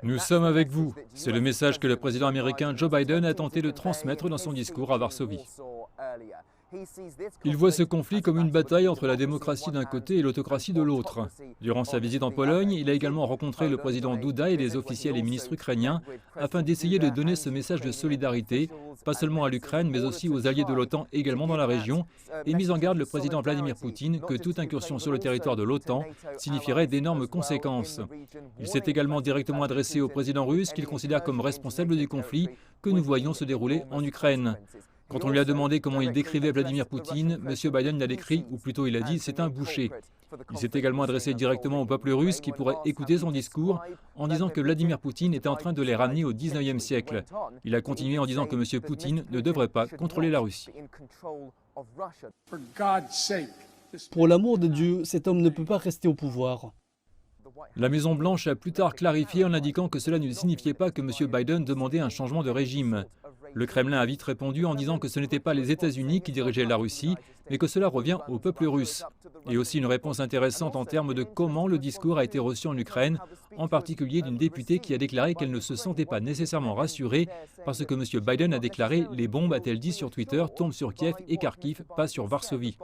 Nous sommes avec vous. C'est le message que le président américain Joe Biden a tenté de transmettre dans son discours à Varsovie. Il voit ce conflit comme une bataille entre la démocratie d'un côté et l'autocratie de l'autre. Durant sa visite en Pologne, il a également rencontré le président Duda et des officiels et ministres ukrainiens afin d'essayer de donner ce message de solidarité, pas seulement à l'Ukraine, mais aussi aux alliés de l'OTAN également dans la région, et mis en garde le président Vladimir Poutine que toute incursion sur le territoire de l'OTAN signifierait d'énormes conséquences. Il s'est également directement adressé au président russe qu'il considère comme responsable du conflit que nous voyons se dérouler en Ukraine. Quand on lui a demandé comment il décrivait Vladimir Poutine, M. Biden l'a décrit, ou plutôt il a dit, c'est un boucher. Il s'est également adressé directement au peuple russe qui pourrait écouter son discours en disant que Vladimir Poutine était en train de les ramener au 19e siècle. Il a continué en disant que M. Poutine ne devrait pas contrôler la Russie. Pour l'amour de Dieu, cet homme ne peut pas rester au pouvoir. La Maison-Blanche a plus tard clarifié en indiquant que cela ne signifiait pas que M. Biden demandait un changement de régime. Le Kremlin a vite répondu en disant que ce n'était pas les États-Unis qui dirigeaient la Russie, mais que cela revient au peuple russe. Et aussi une réponse intéressante en termes de comment le discours a été reçu en Ukraine, en particulier d'une députée qui a déclaré qu'elle ne se sentait pas nécessairement rassurée parce que M. Biden a déclaré « Les bombes, a-t-elle dit sur Twitter, tombent sur Kiev et Kharkiv, pas sur Varsovie ».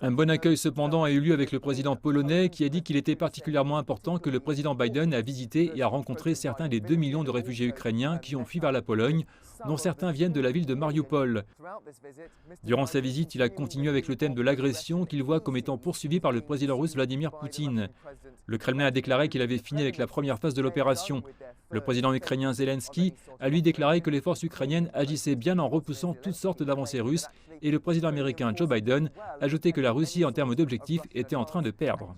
Un bon accueil cependant a eu lieu avec le président polonais qui a dit qu'il était particulièrement important que le président Biden a visité et a rencontré certains des 2 millions de réfugiés ukrainiens qui ont fui vers la Pologne, dont certains viennent de la ville de Mariupol. Durant sa visite, il a continué avec le thème de l'agression qu'il voit comme étant poursuivi par le président russe Vladimir Poutine. Le Kremlin a déclaré qu'il avait fini avec la première phase de l'opération. Le président ukrainien Zelensky a lui déclaré que les forces ukrainiennes agissaient bien en repoussant toutes sortes d'avancées russes et le président américain Joe Biden a ajouté que la Russie, en termes d'objectifs, était en train de perdre.